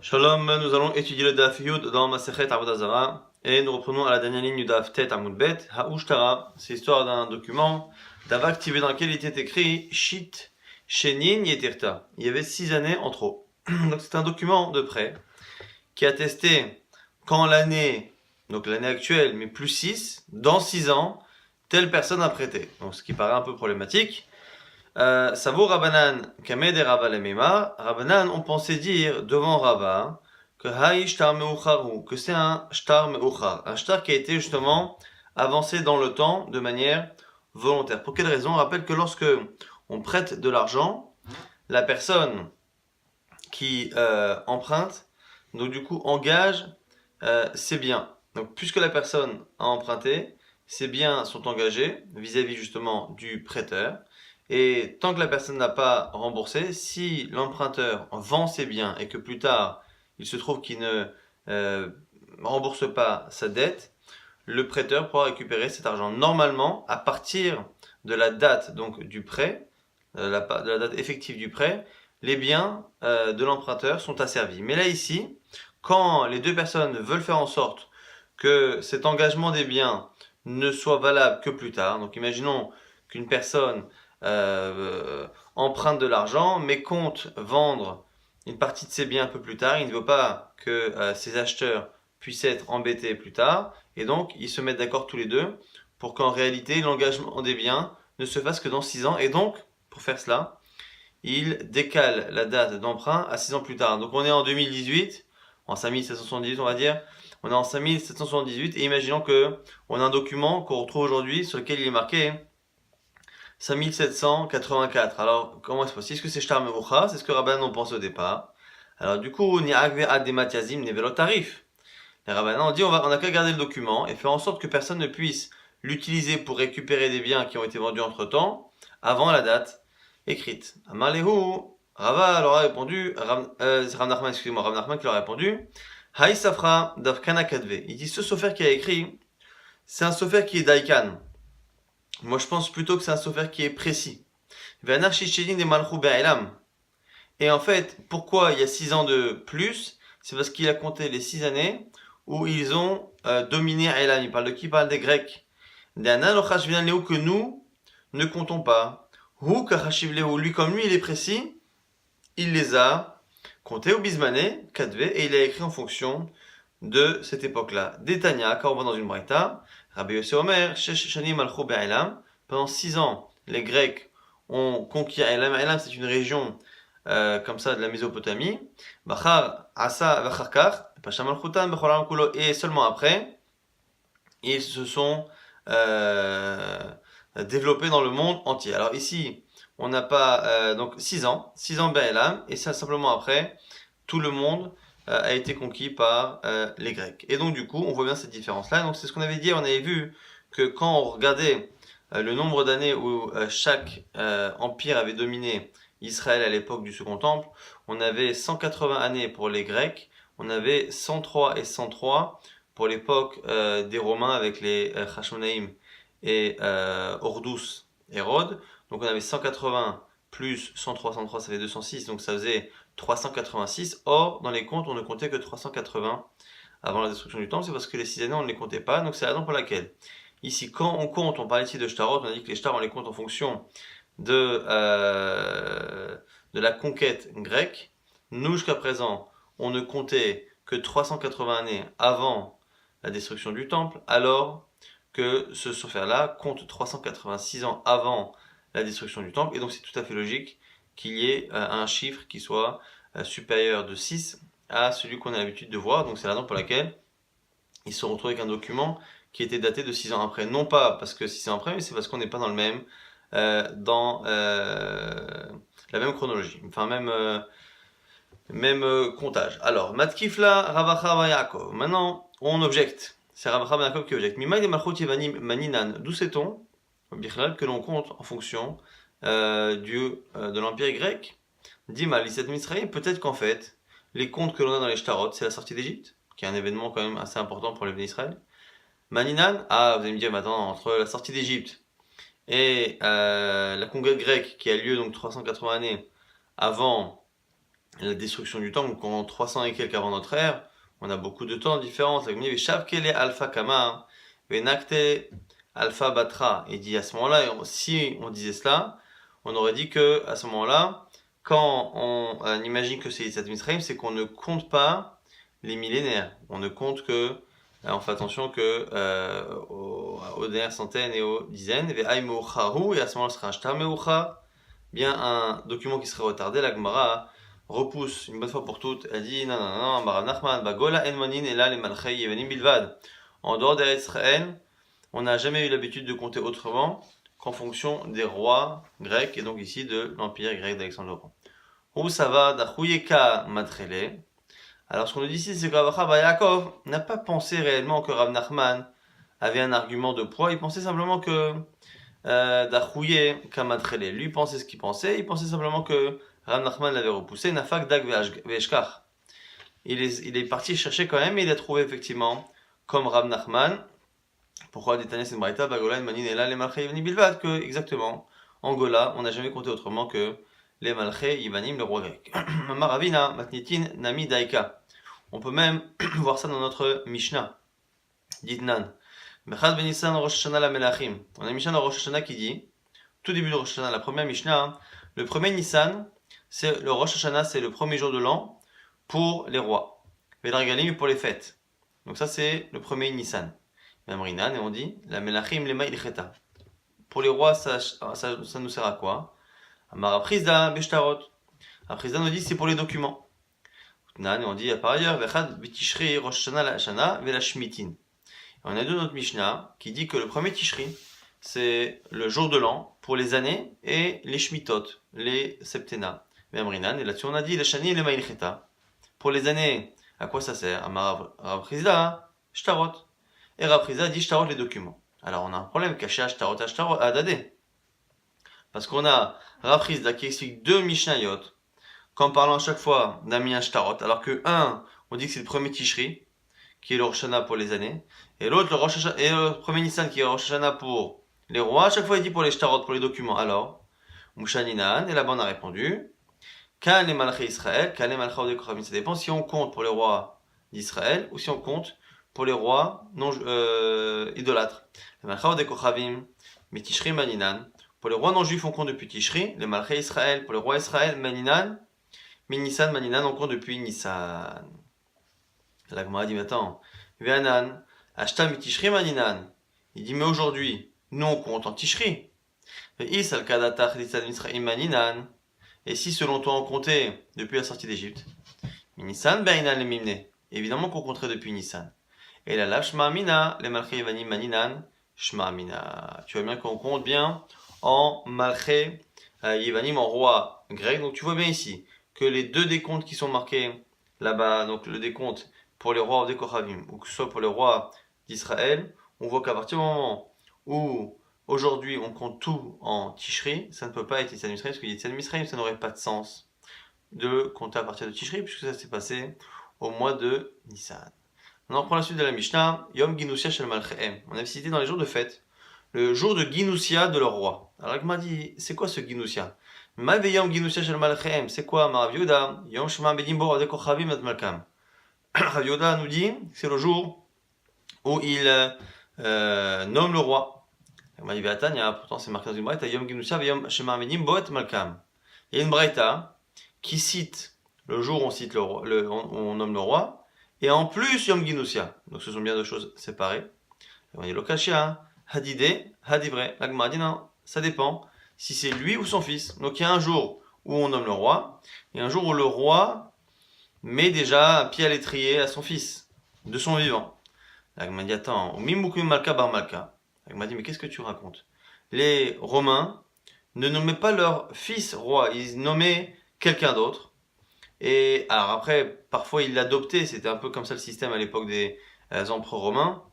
Shalom, nous allons étudier le Daf Yud dans Masechet Avodah Zarah et nous reprenons à la dernière ligne du Daf Tet Amud Bet, Ha'ushtara. C'est l'histoire d'un document d'Avaktivé dans lequel il était écrit Shit Shenin Yetirta. Il y avait 6 années en trop. Donc c'est un document de prêt qui attestait quand l'année, donc l'année actuelle, mais plus 6, dans 6 ans, telle personne a prêté. Donc ce qui paraît un peu problématique. Savo Rabbanan Kamed et Rabba Lemema. Rabbanan ont pensé dire devant Rabba que Haï Shtar Meucharu, que c'est un Shtar Meuchar, un Shtar qui a été justement avancé dans le temps de manière volontaire. Pour quelle raison? On rappelle que lorsque on prête de l'argent, la personne qui emprunte, donc du coup engage ses biens. Donc puisque la personne a emprunté, ses biens sont engagés vis-à-vis justement du prêteur. Et tant que la personne n'a pas remboursé, si l'emprunteur vend ses biens et que plus tard il se trouve qu'il ne rembourse pas sa dette, le prêteur pourra récupérer cet argent. Normalement, à partir de la date donc du prêt, de la date effective du prêt, les biens de l'emprunteur sont asservis. Mais là ici, quand les deux personnes veulent faire en sorte que cet engagement des biens ne soit valable que plus tard, donc imaginons qu'une personne emprunte de l'argent, mais compte vendre une partie de ses biens un peu plus tard. Il ne veut pas que ses acheteurs puissent être embêtés plus tard, et donc ils se mettent d'accord tous les deux pour qu'en réalité l'engagement des biens ne se fasse que dans 6 ans, et donc pour faire cela, il décale la date d'emprunt à 6 ans plus tard. Donc on est en 2018, en 5778 on va dire, on est en 5778, et imaginons que on a un document qu'on retrouve aujourd'hui sur lequel il est marqué 5784. Alors, comment est-ce possible? Est-ce que c'est Shtar Mevucha? C'est ce que Rabbanan ont pensé au départ. Alors, du coup, ni agve ad dematiazim nevelo tarif. Les Rabbanan ont dit, on a qu'à garder le document et faire en sorte que personne ne puisse l'utiliser pour récupérer des biens qui ont été vendus entre temps, avant la date écrite. Amalehu, Rava leur a répondu, c'est Rav Nachman, excusez-moi, Rav Nachman qui leur a répondu, Haï Safra Davkana Kadve. Il dit, ce sofer qui a écrit, c'est un sofer qui est Daikan. Moi, je pense plutôt que c'est un software qui est précis. Et en fait, pourquoi il y a 6 ans de plus? C'est parce qu'il a compté les 6 années où ils ont dominé Elam. Il parle de qui? Il parle des Grecs. Que nous ne comptons pas. Lui, comme lui, il est précis, il les a comptés au Bismané, Kadve, et il a écrit en fonction de cette époque-là. Détania, quand on va dans une braïta, Rabbi Yossi Omer, pendant 6 ans, les Grecs ont conquis Elam. Elam, c'est une région comme ça de la Mésopotamie. Et seulement après, ils se sont développés dans le monde entier. Alors ici, on n'a pas donc 6 ans, 6 ans Elam, et ça simplement après, tout le monde a été conquis par les Grecs. Et donc du coup, on voit bien cette différence-là. Donc c'est ce qu'on avait dit, on avait vu que quand on regardait le nombre d'années où chaque empire avait dominé Israël à l'époque du Second Temple, on avait 180 années pour les Grecs, on avait 103 et 103 pour l'époque des Romains avec les Hashmonaïm et Ordus Hérode. Donc on avait 180 plus 103, 103 ça fait 206, donc ça faisait 386. Or, dans les comptes, on ne comptait que 380 avant la destruction du temple, c'est parce que les 6 années, on ne les comptait pas, donc c'est la raison pour laquelle. Ici, quand on compte, on parlait ici de Shtarot, on a dit que les Shtars, on les compte en fonction de la conquête grecque. Nous, jusqu'à présent, on ne comptait que 380 années avant la destruction du temple, alors que ce sofer-là compte 386 ans avant la destruction du temple, et donc c'est tout à fait logique qu'il y ait un chiffre qui soit supérieur de 6 à celui qu'on a l'habitude de voir. Donc c'est la raison pour laquelle ils se retrouvent avec un document qui était daté de 6 ans après. Non pas parce que 6 ans après, mais c'est parce qu'on n'est pas dans le même dans la même chronologie, enfin même comptage. Alors, Matkifla Ravacha Yaakov. Maintenant, on objecte. C'est Ravacha Yaakov qui objecte. Mimai de Malchut Yevanim Maninan. D'où sait-on, que l'on compte en fonction de l'Empire grec? Dima Lisset Misraïm. Peut-être qu'en fait, les comptes que l'on a dans les Shtarot, c'est la sortie d'Égypte, qui est un événement quand même assez important pour les d'Israël. Maninan, ah, vous allez me dire maintenant, entre la sortie d'Égypte et la conquête grecque qui a lieu donc 380 années avant la destruction du temple, donc en 300 et quelques avant notre ère, on a beaucoup de temps de différence. La Gemara dit Shavkele alpha kama, venakte alpha batra. Il dit à ce moment-là, si on disait cela, on aurait dit que à ce moment-là, quand on imagine que c'est Yitzhak Mitzrayim, c'est qu'on ne compte pas les millénaires. On ne compte que, on fait attention que aux dernières centaines et aux dizaines. Et à ce moment-là, ce sera un shtar meucha, bien un document qui serait retardé. La Gemara repousse une bonne fois pour toutes. Elle dit non, non, non, Barav Nachman, Bagola en manin et là les malchei yevanim bilvad. En dehors d'Eretz Israël, on n'a jamais eu l'habitude de compter autrement qu'en fonction des rois grecs, et donc ici de l'empire grec d'Alexandre le Grand. Où ça va d'Achuyeka Matrele. Alors ce qu'on nous dit ici, c'est que Rav Yaakov n'a pas pensé réellement que Rav Nachman avait un argument de poids, il pensait simplement que d'Achouye Kamatrele. Lui pensait ce qu'il pensait, il pensait simplement que Rav Nachman l'avait repoussé, Nafak Dag Veshkach. Il est parti chercher quand même, et il a trouvé effectivement, comme Rav Nachman, pourquoi détailler cette braïta, Bagola, Manin et là, les Malchei Yivanim Bilvad, que exactement, en Gola, on n'a jamais compté autrement que les Malchei Yivanim, le roi grec. Maravina, Matnitin, Nami Daika. On peut même voir ça dans notre Mishnah. Ditnan. Bechad ben Nissan Rosh Hashanah la Melachim. On a une Mishnah dans Rosh Hashanah qui dit, tout début de Rosh Hashanah, la première Mishnah, le premier Nissan, c'est le Rosh Hashanah, c'est le premier jour de l'an pour les rois. Vedragalim pour les fêtes. Donc ça c'est le premier Nissan. Memrinan, et on dit, la Melachim lema ilcheta. Pour les rois, ça nous sert à quoi? Amar Aprizda Beshtarot. Aprizda nous dit c'est pour les documents. Nan, et on dit par ailleurs, Vechad Bitishri Rosh Hashanah la Hashanah Vela Shmitin. On a deux notre Mishnah qui dit que le premier Tishri, c'est le jour de l'an pour les années et les Shmitot, les septennats. Memrinan, et là-dessus on a dit la Shani lema ilcheta. Pour les années, à quoi ça sert? Amar Aprizda Shtarot. Et Rav Prizda dit Shtarot les documents. Alors on a un problème, caché à Shtarot à Dadé. Parce qu'on a Rav Prizda qui explique deux Mishnayot, qu'en parlant à chaque fois d'un Minyan Shtarot, alors que un, on dit que c'est le premier Tishri, qui est le Rosh Hashanah pour les années, et l'autre, le premier Nissan qui est le Rosh Hashanah pour les rois, à chaque fois il dit pour les Shtarot, pour les documents. Alors, Mouchaninan, et là-bas on a répondu, Kan les Malchei Israël, Kan les Malchei Odekochavim. Ça dépend si on compte pour les rois d'Israël ou si on compte pour les rois non idolâtres. Les Malchei Odekochavim, mais Tishri Maninan. Pour les rois non juifs, on compte depuis Tishri. Les Malchei Israël, pour les rois Israël, Maninan. Mais Nissan, Maninan, on compte depuis Nissan. La Gemara dit, mais attends, Ve'anan, Ashta mi Tishri Maninan. Il dit, mais aujourd'hui, nous on compte en Tishri. Ve'is al kadatach Nissan Misraim Maninan. Et si selon toi on comptait depuis la sortie d'Égypte, Nissan Be'inan le Mimne. Évidemment qu'on compterait depuis Nissan. Et là, la Shma Amina, les Malchei Yivanim Maninan, Shma Amina. Tu vois bien qu'on compte bien en Malchei Yivanim, en roi grec. Donc tu vois bien ici que les deux décomptes qui sont marqués là-bas, donc le décompte pour les rois des Kochavim, ou que ce soit pour les rois d'Israël, on voit qu'à partir du moment où aujourd'hui on compte tout en Tishri, ça ne peut pas être Yitzhak Misraïm, parce que Yitzhak Misraïm, ça n'aurait pas de sens de compter à partir de Tishri, puisque ça s'est passé au mois de Nissan. On reprend la suite de la Mishnah, Yom Ginusia Shel Malcheem. On avait cité dans les jours de fête le jour de Ginusia de leur roi. Alors il m'a dit, c'est quoi ce Ginusia? Malve Yom Ginusia Shel Malcheem, c'est quoi? Rav Yehuda, Yom Shema Bedimbo Adek Kochavim et Malkam. Rav Yehuda nous dit, c'est le jour où il nomme le roi. Il m'a dit, Ve'atanya, pourtant c'est marqué dans une braïta, Yom Ginusia Yom Shema Bedimbo et Malkam. Il y a une braïta qui cite le jour où on cite on nomme le roi. Et en plus, Yom Ginusia. Donc ce sont bien deux choses séparées. On dit Lokashia, Hadide, Hadivre. La Gemara dit non, ça dépend si c'est lui ou son fils. Donc il y a un jour où on nomme le roi, et un jour où le roi met déjà un pied à l'étrier à son fils, de son vivant. La Gemara dit attends, Mimukum Malka Bar Malka. La Gemara dit mais qu'est-ce que tu racontes? Les Romains ne nommaient pas leur fils roi, ils nommaient quelqu'un d'autre. Et alors après, parfois ils l'adoptaient, c'était un peu comme ça le système à l'époque des empereurs romains.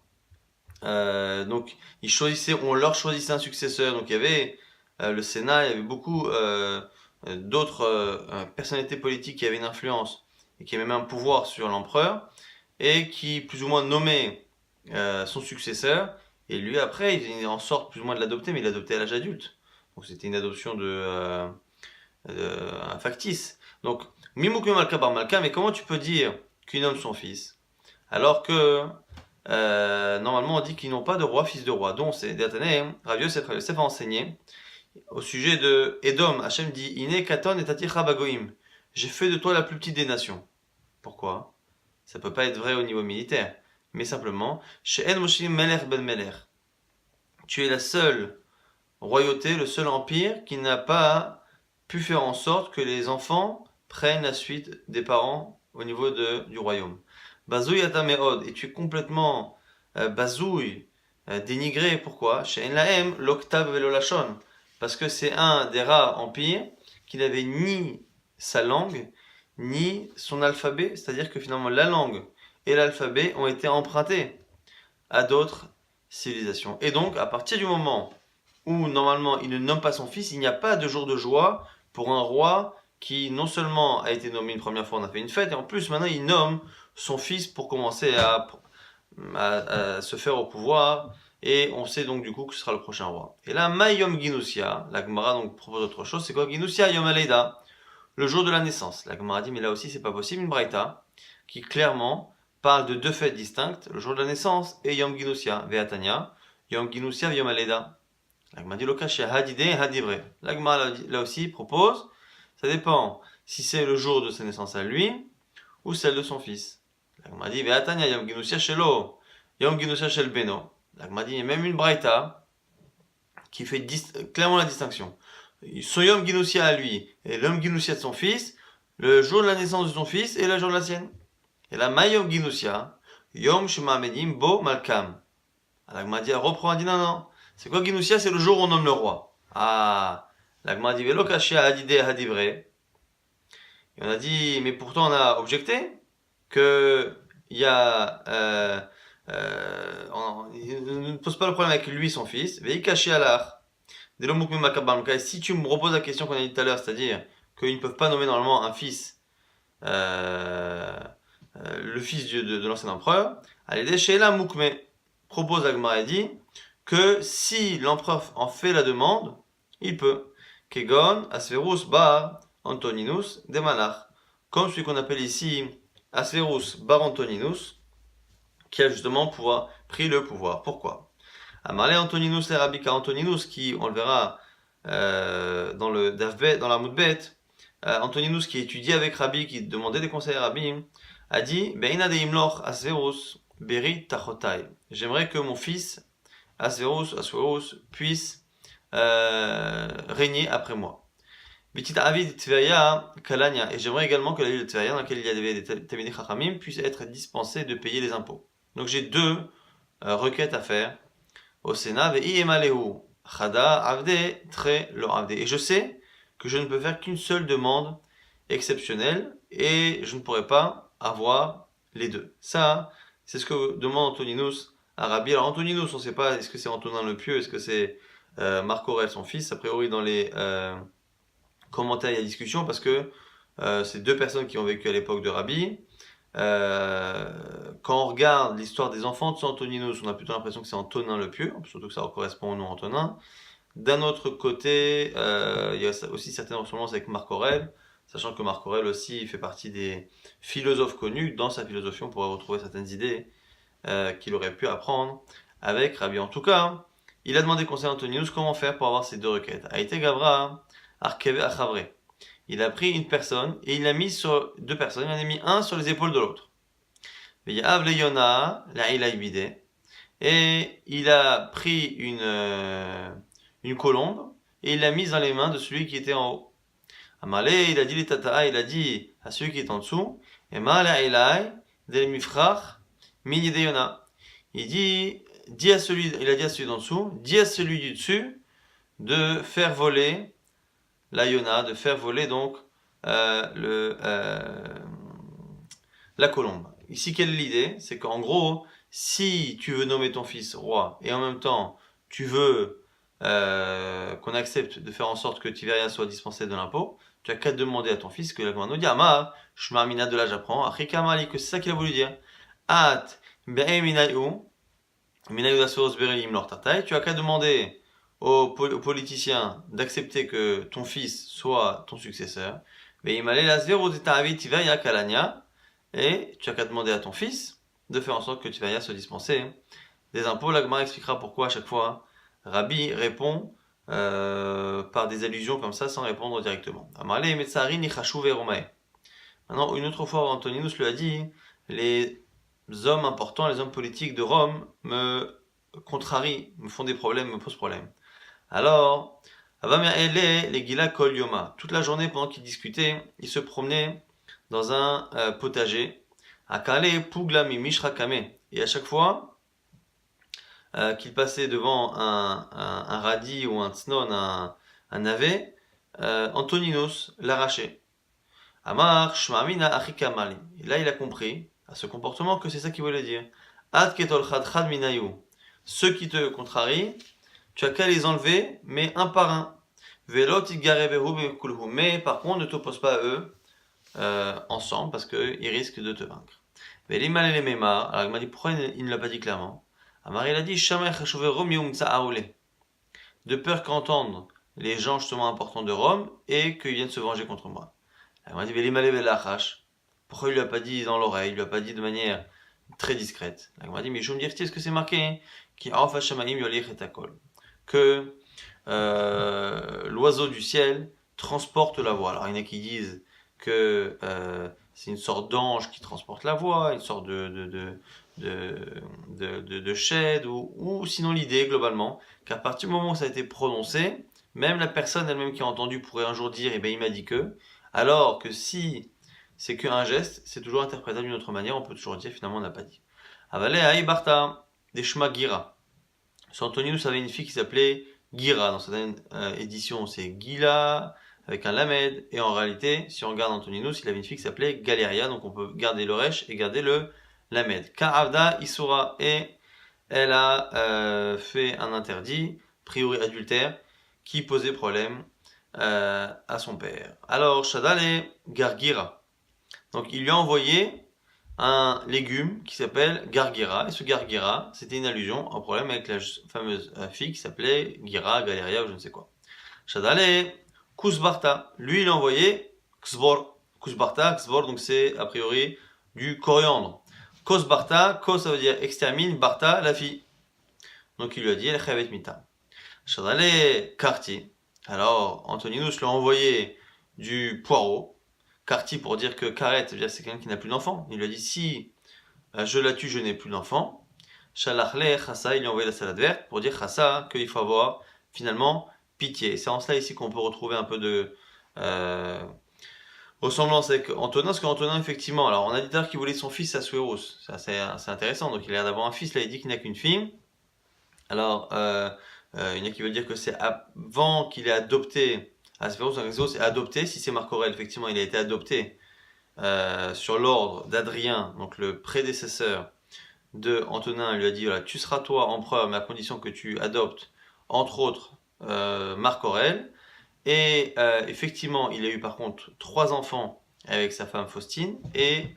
Donc on leur choisissait un successeur. Donc il y avait le Sénat, il y avait beaucoup d'autres personnalités politiques qui avaient une influence et qui avaient même un pouvoir sur l'empereur et qui plus ou moins nommaient son successeur. Et lui après, il en sort plus ou moins de l'adopter, mais il l'adoptait à l'âge adulte. Donc c'était une adoption un factice. Donc Mimouk Malka bar Malka, mais comment tu peux dire qu'il nomme son fils alors que normalement on dit qu'ils n'ont pas de roi, fils de roi. Donc c'est Datané, Rav Yosef a enseigné au sujet de Edom. Hachem dit Ine Katon et Tati Chabagoim. J'ai fait de toi la plus petite des nations. Pourquoi? Ça peut pas être vrai au niveau militaire, mais simplement chez En Moshim Meler Ben Meler. Tu es la seule royauté, le seul empire qui n'a pas pu faire en sorte que les enfants prennent la suite des parents au niveau du royaume. Bazouille atameod, et tu es complètement bazouille, dénigré. Pourquoi? Chez Enlaem, l'octave velolachon. Parce que c'est un des rares empires qui n'avait ni sa langue, ni son alphabet. C'est-à-dire que finalement la langue et l'alphabet ont été empruntés à d'autres civilisations. Et donc, à partir du moment où normalement il ne nomme pas son fils, il n'y a pas de jour de joie pour un roi qui non seulement a été nommé une première fois, on a fait une fête, et en plus maintenant il nomme son fils pour commencer à se faire au pouvoir, et on sait donc du coup que ce sera le prochain roi. Et là, Mayom Ginusia, la Gemara donc propose autre chose, c'est quoi Ginusia Yom Aleida, le jour de la naissance. La Gemara dit, mais là aussi c'est pas possible, une Braïta, qui clairement parle de deux fêtes distinctes, le jour de la naissance et Yom Ginusia, Veatania, Yom Ginusia Yom Aleida. La Gemara dit, Lokash Hadidé Hadivre. La Gemara là aussi propose, ça dépend si c'est le jour de sa naissance à lui ou celle de son fils. La Gemara dit, Veatania Yom Ginusia Shelo, Yom Ginusia Shel Beno. La Gemara dit, il y a même une Braïta qui fait clairement la distinction. Son Yom Ginusia à lui et l'Yom Ginusia de son fils, le jour de la naissance de son fils et le jour de la sienne. Et là, Mayom Ginusia, Yom Shema Medim Bo Malkam. La Gemara dit, reprend, dit non. C'est quoi Ginusia? C'est le jour où on nomme le roi. Ah, la Gemara dit, Velo Kashia Hadidé Hadivre. Et on a dit, mais pourtant on a objecté que il y a, il ne pose pas le problème avec lui, son fils. Vei Kashi Alach. Si tu me reposes la question qu'on a dit tout à l'heure, c'est-à-dire qu'ils ne peuvent pas nommer normalement un fils, le fils de l'ancien empereur, allez, déchez la Moukme. Propose la Gemara et dit que si l'empereur en fait la demande, il peut. Kegon, Asverus, Bar, Antoninus, Demalach. Comme celui qu'on appelle ici Asverus, Bar Antoninus, qui a justement pris le pouvoir. Pourquoi? Amarle Antoninus et Rabika Antoninus, qui, on le verra dans la Moudbet, Antoninus qui étudiait avec Rabbi, qui demandait des conseils à Rabbi, a dit Beina de Imloch Asverus, Beri Tachotai. J'aimerais que mon fils, Asverus, puisse régner après moi. Petit Avid Tveria Kalania. Et j'aimerais également que la ville de Tveria, dans laquelle il y avait des Tamidei Chachamim, puisse être dispensé de payer les impôts. Donc j'ai deux requêtes à faire au Sénat. Chada Avde Tre Lo Avde. Et je sais que je ne peux faire qu'une seule demande exceptionnelle et je ne pourrai pas avoir les deux. Ça, c'est ce que demande Antoninus à Rabbi. Alors Antoninus, on ne sait pas, est-ce que c'est Antonin le Pieux, est-ce que c'est Marc Aurèle son fils. A priori dans les commentaires il y a discussion parce que c'est deux personnes qui ont vécu à l'époque de Rabbi. Quand on regarde l'histoire des enfants de Saint Antoninus, on a plutôt l'impression que c'est Antonin le Pieux, surtout que ça correspond au nom Antonin. D'un autre côté, il y a aussi certaines ressemblances avec Marc Aurèle, sachant que Marc Aurèle aussi fait partie des philosophes connus. Dans sa philosophie, on pourrait retrouver certaines idées qu'il aurait pu apprendre avec Rabbi. En tout cas, il a demandé conseil à Antoninus comment faire pour avoir ces deux requêtes. Aïté Gavra, Arkeve Achavre. Il a pris une personne et il l'a mis sur deux personnes. Il en a mis un sur les épaules de l'autre. Et il a pris une colombe et il l'a mise dans les mains de celui qui était en haut. Amalé, il a dit les tata, il a dit à celui qui est en dessous, il a dit à celui d'en dessous, dis à celui du dessus de faire voler la Yona, de faire voler donc la colombe. Ici, quelle est l'idée? C'est qu'en gros, si tu veux nommer ton fils roi et en même temps tu veux qu'on accepte de faire en sorte que Tiberia soit dispensé de l'impôt, tu as qu'à demander à ton fils que la Gemara nous dit Amar, Shma Mina de là j'apprends, Afrika Mali, que c'est ça qu'il a voulu dire. At Be'eminayu, Minayu Asferos Berelim Lortatai, tu as qu'à demander aux politiciens d'accepter que ton fils soit ton successeur. Et tu as qu'à demander à ton fils de faire en sorte que Tivaya se dispenser des impôts. La Gemara expliquera pourquoi à chaque fois Rabbi répond par des allusions comme ça sans répondre directement. Maintenant, une autre fois, Antoninus lui a dit, les hommes importants, les hommes politiques de Rome me contrarient, me font des problèmes, me posent problème. Alors, les Gila Kol Yoma. Toute la journée, pendant qu'ils discutaient, ils se promenaient dans un potager. Akale Pugla Mimishra Kame. Et à chaque fois qu'ils passaient devant un radis ou un tsnon, un navet, Antoninus l'arrachait. Amar Shmamina Achikamali. Et là, il a compris, à ce comportement, que c'est ça qu'il voulait dire. Ad Ketol Chad Chad Minayu. Ceux qui te contrarient, tu as qu'à les enlever, mais un par un. Mais par contre, ne t'oppose pas à eux ensemble, parce qu'ils risquent de te vaincre. Alors il m'a dit, pourquoi il ne l'a pas dit clairement? Amar, il a dit, de peur qu'entendre les gens justement importants de Rome et qu'ils viennent se venger contre moi. Alors il m'a dit, pourquoi il ne lui a pas dit dans l'oreille, il ne lui a pas dit de manière très discrète? Alors il m'a dit, mais je me dire, est-ce que c'est marqué que l'oiseau du ciel transporte la voix. Alors il y en a qui disent que c'est une sorte d'ange qui transporte la voix, une sorte de shade, ou sinon l'idée globalement qu'à partir du moment où ça a été prononcé, même la personne elle-même qui a entendu pourrait un jour dire, eh bien il m'a dit que, alors que si c'est qu'un geste, c'est toujours interprétable d'une autre manière, on peut toujours dire finalement on n'a pas dit. Avalé Aïbarta, des Shma Gira. Sur Antoninus avait une fille qui s'appelait Gira. Dans certaines éditions, c'est Gila avec un lamed. Et en réalité, si on regarde Antoninus, il avait une fille qui s'appelait Galéria. Donc on peut garder le resh et garder le lamed. Ka'avda Isura. Et elle a fait un interdit, priori adultère, qui posait problème à son père. Alors, Shadale Gargira. Donc il lui a envoyé un légume qui s'appelle Gargira. Et ce Gargira, c'était une allusion, un problème avec la fameuse fille qui s'appelait Gira, Galeria ou je ne sais quoi. Shadale, Kusbarta. Lui, il a envoyé Ksbor. Kusbarta, Ksbor, donc c'est a priori du coriandre. Kosbarta, Kos ça veut dire extermine, Barta, la fille. Donc il lui a dit, El Chavet Mita. Shadale, Karti. Alors, Antoninus lui a envoyé du poireau. Karti pour dire que Karet, c'est quelqu'un qui n'a plus d'enfant. Il lui a dit si je la tue, je n'ai plus d'enfant. Shalachle Chassa, il lui a envoyé la salade verte pour dire Chassa qu'il faut avoir finalement pitié. C'est en cela ici qu'on peut retrouver un peu de ressemblance avec Antonin, parce qu'Antonin effectivement, alors on a dit tout à l'heure qu'il voulait son fils à Suéros. C'est intéressant, donc il a l'air d'avoir un fils, là il dit qu'il n'a qu'une fille. Alors il y en a qui veulent dire que c'est avant qu'il ait adopté. Asvéros, c'est adopté. Si c'est Marc Aurèle, effectivement, il a été adopté sur l'ordre d'Adrien, donc le prédécesseur de Antonin. Il lui a dit voilà, tu seras toi empereur, mais à condition que tu adoptes, entre autres, Marc Aurèle. Et effectivement, il a eu par contre 3 enfants avec sa femme Faustine, et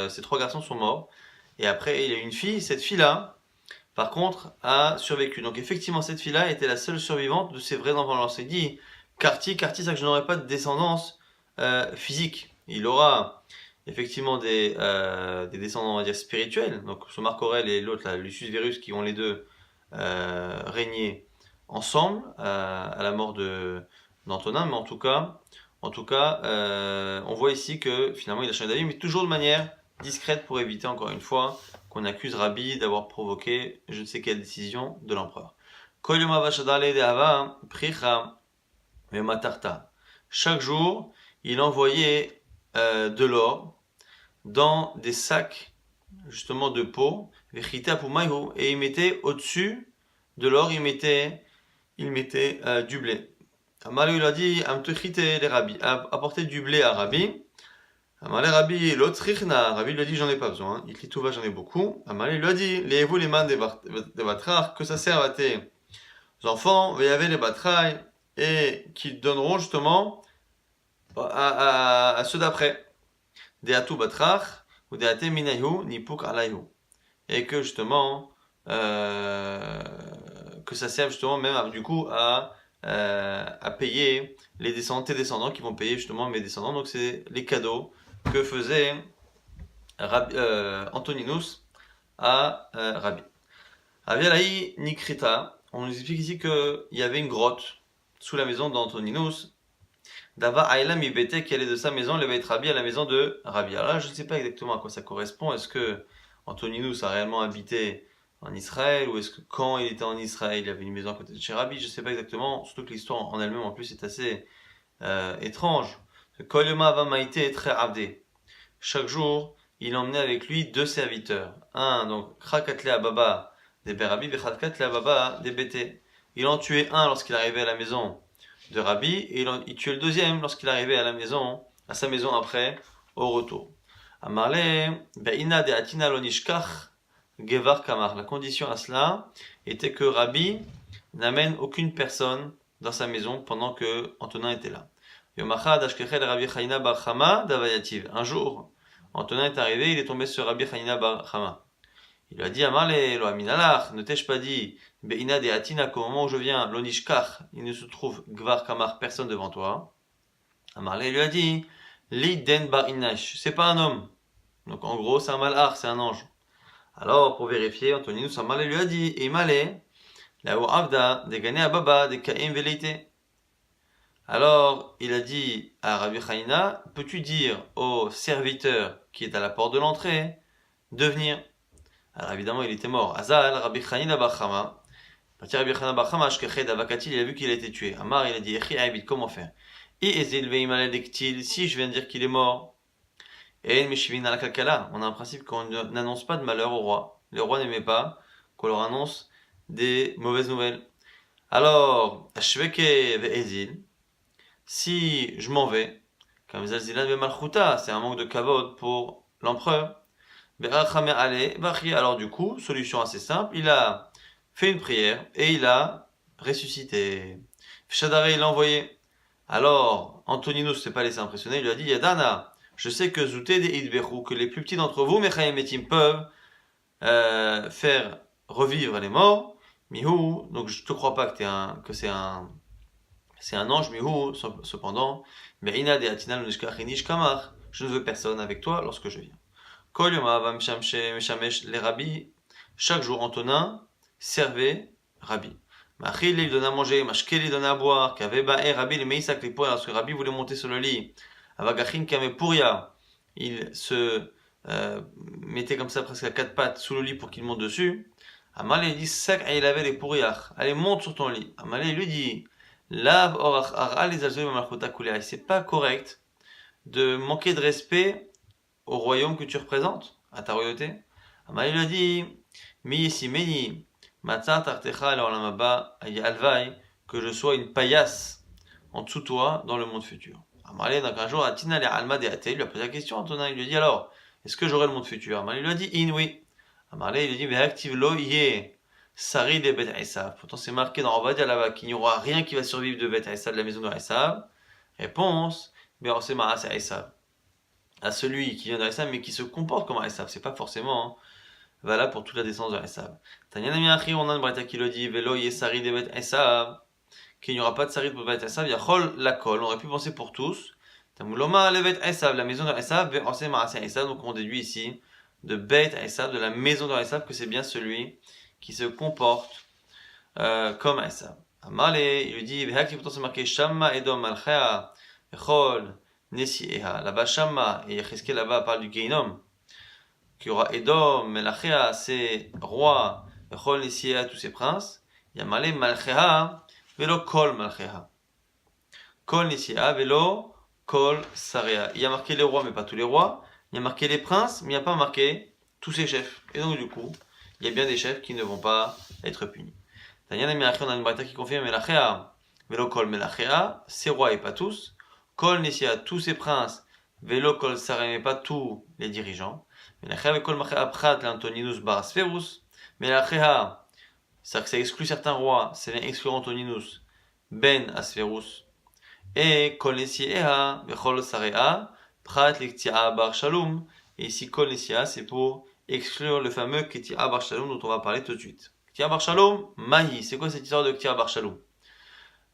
ces 3 garçons sont morts. Et après, il a eu une fille. Cette fille-là, par contre, a survécu. Donc effectivement, cette fille-là était la seule survivante de ses vrais enfants. Alors c'est dit. Carti, c'est que je n'aurai pas de descendance physique. Il aura effectivement des descendants, on va dire, spirituels. Donc, ce Marc Aurèle et l'autre, Lucius Verus, qui ont les deux régné ensemble à la mort d'Antonin. Mais en tout cas, on voit ici que finalement, il a changé d'avis, mais toujours de manière discrète pour éviter, encore une fois, qu'on accuse Rabbi d'avoir provoqué je ne sais quelle décision de l'empereur. Chaque jour, il envoyait de l'or dans des sacs justement de peau, et il mettait au-dessus de l'or, il mettait du blé. Amalé lui a dit, apportez du blé à Rabbi. Amalé Rabbi, Rabbi lui a dit, j'en ai pas besoin. Il dit, tout va, j'en ai beaucoup. Amalé lui a dit, les-vous les mains des batras, que ça serve à tes enfants, il y avait les batrailles, et qui donneront justement à ceux d'après. Des atou batrach ou des até minayu nipuk alayhu. Et que justement, que ça serve justement même du coup à à payer tes descendants qui vont payer justement mes descendants. Donc c'est les cadeaux que faisait Antoninus à Rabbi. Avialaï Nikrita, on nous explique ici qu'il y avait une grotte sous la maison d'Antoninus. Dava Aïla Mibete, qui allait de sa maison, le Beit Rabbi à la maison de Rabbi. Alors là, je ne sais pas exactement à quoi ça correspond. Est-ce que Antoninus a réellement habité en Israël, ou est-ce que quand il était en Israël, il y avait une maison à côté de chez Rabbi? Je ne sais pas exactement, surtout que l'histoire en elle-même en plus est assez étrange. Kolyoma Avamaïte est très abdé. Chaque jour, il emmenait avec lui 2 serviteurs. Un, donc, Krakatle Ababa des Berabi, et Krakatle Ababa des Bété. Il en tuait un lorsqu'il arrivait à la maison de Rabbi, et il tuait le deuxième lorsqu'il arrivait à la maison, à sa maison après, au retour. Amarle, Be'ina de Atina Lonishkach, Gevar Kamar. La condition à cela était que Rabbi n'amène aucune personne dans sa maison pendant que Antonin était là. Yomachad Ashkechel Rabbi Chaina Bar Chama Davayativ. Un jour, Antonin est arrivé, il est tombé sur Rabbi Chaina Bar Chama. Il lui a dit, Amarle, lo aminalach, ne t'ai-je pas dit, Be'ina de Atina, qu'au moment où je viens, Lonishkach, il ne se trouve Gvar Kamar, personne devant toi. Amarle lui a dit, Li Den Bar Inash, c'est pas un homme. Donc en gros, c'est un malach, c'est un ange. Alors, pour vérifier, Antoninus Amarle lui a dit, Imale, la ou Avda, de Gane Ababa, de Kaim Veleite. Alors, il a dit à Rabbi Chaina, peux-tu dire au serviteur qui est à la porte de l'entrée de venir? Alors évidemment, il était mort. Azal, Rabbi Chaina Bar Chama. Parti Rabbi Chaina Bar Chama, Ashkeched Avakatil, il a vu qu'il a été tué. Amar, il a dit, Echi Aibid, comment faire? Et Ezil Veimale Dektil, si je viens de dire qu'il est mort. Et Meshivin al Kalkala, on a un principe qu'on n'annonce pas de malheur au roi. Le roi n'aimait pas qu'on leur annonce des mauvaises nouvelles. Alors, Ashveke Ve'ezil, si je m'en vais, comme Zalzilan Ve'malchuta, c'est un manque de kavod pour l'empereur. Alors du coup, solution assez simple, il a fait une prière et il a ressuscité. Shadare, il l'a envoyé. Alors, Antoninus ne s'est pas laissé impressionner, il lui a dit, Yadana, je sais que Zouté de Idberu, que les plus petits d'entre vous, Mechaim Etim, peuvent faire revivre les morts. Mihu, donc je te crois pas que c'est un ange, Mihu, cependant, mais Ina de Atinal Nishkachinish Kamar, je ne veux personne avec toi lorsque je viens. Les rabbis, chaque jour Antonin servait Rabbi. Machil il donna à manger, Mashkel il donna à boire, Kaveba et Rabbi les Meïsak les poils, lorsque Rabbi voulait monter sur le lit. Avagachin Kame Puria, il se mettait comme ça presque à 4 pattes sous le lit pour qu'il monte dessus. Amalé il dit Sac il avait les Puriach, allez monte sur ton lit. Amalé lui dit Lav orach ara les azouim malchota kulei, c'est pas correct de manquer de respect au royaume que tu représentes, à ta royauté. Amalé lui a dit, mi ici meni, matzah tartecha alva alvaï, que je sois une paillasse en dessous de toi dans le monde futur. Amalé, donc un jour, Atina le alma de Até, il lui a posé la question, Antonin, il lui a dit alors, est-ce que j'aurai le monde futur? Amalé lui a dit, in oui. Amalé, il lui a dit, mais active lo yé, sari de Bet Esav. Pourtant, c'est marqué dans Ovadia là-bas qu'il n'y aura rien qui va survivre de Bet Esav, de la maison de Esav. Réponse, mais on sait Maas Esav. À celui qui vient de Esav mais qui se comporte comme Esav. C'est pas forcément valable pour toute la descendance de Esav. Tanyana Miachi, on a une breta qui le dit, Velo Yesari de Bet Esav, qu'il n'y aura pas de Sari de Bet Esav, Yachol la colle. On aurait pu penser pour tous. Tamuloma le Bet Esav, la maison de Esav, Ve'ose Maas Esav. Donc on déduit ici de Bet Esav, de la maison de Esav, que c'est bien celui qui se comporte comme Esav. Amale, il lui dit, Vehaki, pourtant c'est marqué Shamma Edom Malchea, Vechol. Là-bas, Shamma et Yecheskel là-bas parle du Geinom, qu'il y aura Edom, Melachea, ses rois, Echol Nesiéa, tous ses princes. Yamale Malchea, Velo Kol Malchea. Kol Nesiéa, Velo Kol Sarea. Il y a marqué les rois, mais pas tous les rois. Il y a marqué les princes, mais il n'y a pas marqué tous ses chefs. Et donc, du coup, il y a bien des chefs qui ne vont pas être punis. Tanyana Miachi, on a une brata qui confirme Melachea, Velo Kol Melachea, ses rois et pas tous. Kol Nessia, tous ses princes, Velo Kol Sarem, mais pas tous les dirigeants. Mais la Chea Kol Machea Prat, l'Antoninus Bar Sferus. Mais la Chea, c'est-à-dire que ça exclut certains rois, ça vient exclure Antoninus Ben Asferus. Et Kol Nessia, Vechol Sarea, Prat Lektia Bar Shalom. Et ici Kol Nessia, c'est pour exclure le fameux Ketia Bar Shalom dont on va parler tout de suite. Ketia Bar Shalom, Mahi, c'est quoi cette histoire de Ketia Bar Shalom?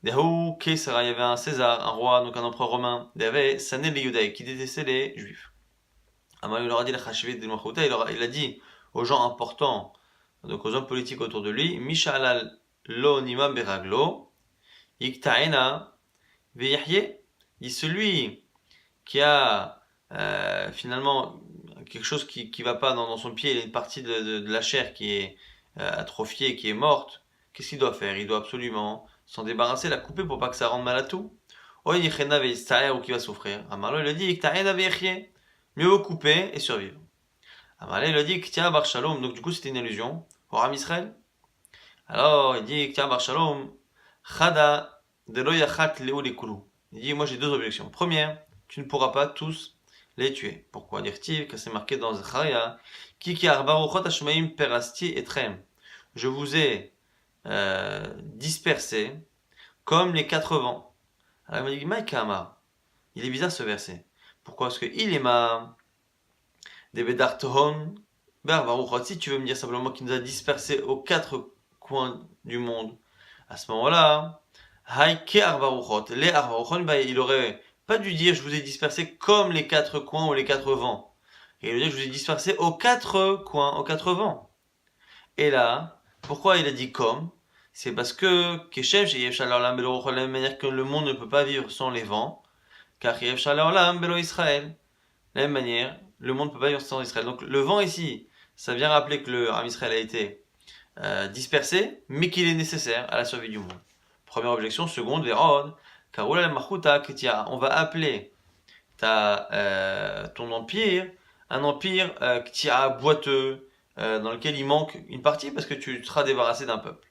Dehu Kesara, il y avait un César, un roi, donc un empereur romain. Il y avait Sané les Yudaï, qui détestait les Juifs. Amar, il leur a dit, il a dit aux gens importants, donc aux hommes politiques autour de lui, Mishalal lo nima beraglo, ikta'ena veyahye. Il dit celui qui a finalement quelque chose qui va pas dans son pied, il a une partie de la chair qui est atrophiée, qui est morte, qu'est-ce qu'il doit faire? Il doit absolument s'en débarrasser, la couper pour pas que ça rende mal à tout. Ou qui va souffrir. Amarlo il a dit mieux vaut couper et survivre. Amarlo il a dit Ktia bar shalom, donc du coup c'était une allusion au Ram Israël. Alors il dit Ktia bar shalom, Chada de lo yachat leo likulu. Il dit moi j'ai deux objections. Première, tu ne pourras pas tous les tuer. Pourquoi dire-t-il que c'est marqué dans Zacharia Kiki arbaruchot hashmaim perasti etrem. Je vous ai dispersés comme les quatre vents. Alors il m'a dit Maïkama. Il est bizarre ce verset. Pourquoi? Parce que il est ma des bedartohon berbaruchot. Si tu veux me dire simplement qu'il nous a dispersés aux quatre coins du monde, à ce moment-là, Haïke arbaruchot. Les arbaruchot, il aurait pas dû dire je vous ai dispersé comme les quatre coins ou les quatre vents. Et il veut dire je vous ai dispersé aux quatre coins, aux quatre vents. Et là, pourquoi il a dit comme? C'est parce que Keshem, de la même manière que le monde ne peut pas vivre sans les vents, car Israël. De la même manière, le monde ne peut pas vivre sans Israël. Donc le vent ici, ça vient rappeler que le Ram Israël a été dispersé, mais qu'il est nécessaire à la survie du monde. Première objection. Seconde, Vérod, Karoula la Marchuta, on va appeler ton empire un empire boiteux, dans lequel il manque une partie parce que tu seras débarrassé d'un peuple.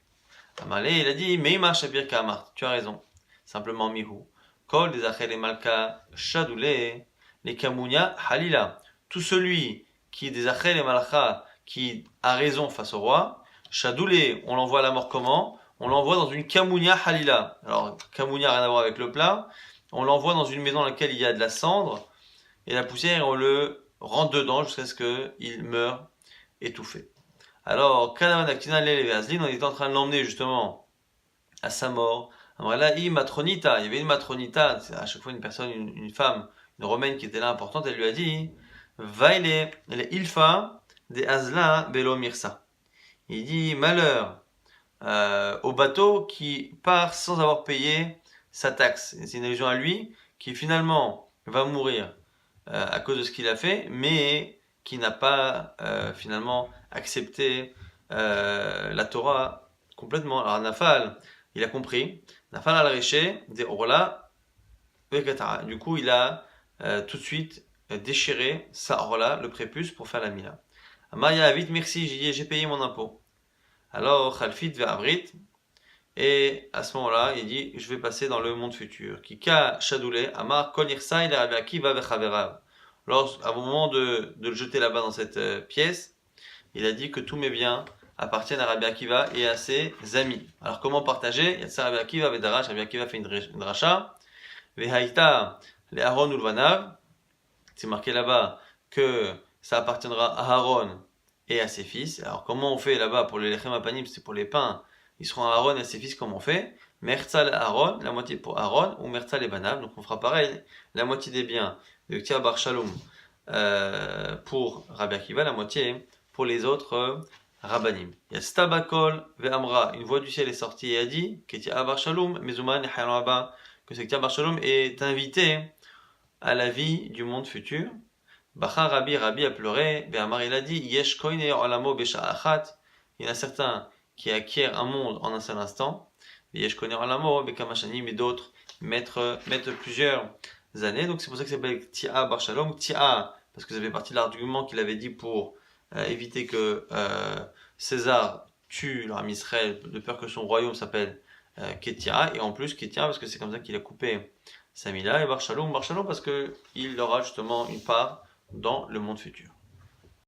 Amalé, il a dit, mais il marche à Birka Amart, tu as raison. Simplement, Mihu. Kol des Achel et Malka Shadoulé, les Kamounia Halila. Tout celui qui est des Achel et Malcha, qui a raison face au roi, Shadoulé, on l'envoie à la mort comment? On l'envoie dans une Kamounia Halila. Alors, Kamounia, rien à voir avec le plat. On l'envoie dans une maison dans laquelle il y a de la cendre et la poussière, on le rentre dedans jusqu'à ce qu'il meure étouffé. Alors, Kanavanakinan Leleveazlin, on était en train de l'emmener justement à sa mort. Alors là, matronita, il y avait une matronita, c'est à chaque fois une personne, une femme, une romaine qui était là importante, elle lui a dit Vaile, ilfa de Azla Belo Mirsa. Il dit malheur au bateau qui part sans avoir payé sa taxe. C'est une allusion à lui qui finalement va mourir à cause de ce qu'il a fait, mais qui n'a pas finalement accepté la Torah complètement. Alors Nafal, il a compris. Nafal al-Réché, des Orla, du coup il a tout de suite déchiré sa Orla, le prépuce, pour faire la Mila. Amaya vite merci, j'ai payé mon impôt. Alors Khalfit Ve'avrit, et à ce moment-là, il dit je vais passer dans le monde futur. Kika Shadoulé, Amar Kol Irsa il Rabbi Akiva Vechaverav. Alors, au moment de le jeter là-bas dans cette pièce, il a dit que tous mes biens appartiennent à Rabbi Akiva et à ses amis. Alors, comment partager? Il y a ça Rabbi Akiva Vedarash, Rabbi Akiva fait une dracha. Vehaïta, les Aaron Ulvanav. C'est marqué là-bas que ça appartiendra à Aaron et à ses fils. Alors, comment on fait là-bas pour les lechem apanim? C'est pour les pains. Ils seront à Aaron et à ses fils, comment on fait? Merzal Aaron, la moitié pour Aaron, ou Merzal et Banav. Donc, on fera pareil. La moitié des biens de Ktia Bar Shalom pour Rabbi Akiva, la moitié pour les autres Rabbanim. Il y a Stabakol Ve'amra, une voix du ciel est sortie et a dit Ktia Bar Shalom, Mezuman et Hayan Abba, que c'est Ktia Bar Shalom est invité à la vie du monde futur. Bacha Rabbi a pleuré, Ve'amar il a dit Yesh Koine Olamo Besha'achat, il y en a certains qui acquièrent un monde en un seul instant. Yesh Koine Olamo Bekamashani, mais d'autres mettent plusieurs années, donc c'est pour ça que ça s'appelle Tia Bar Shalom. Tia, parce que ça fait partie de l'argument qu'il avait dit pour éviter que César tue le Ram Israël, de peur que son royaume s'appelle Ketia, et en plus Ketia parce que c'est comme ça qu'il a coupé Samila, et Bar Shalom parce qu'il aura justement une part dans le monde futur.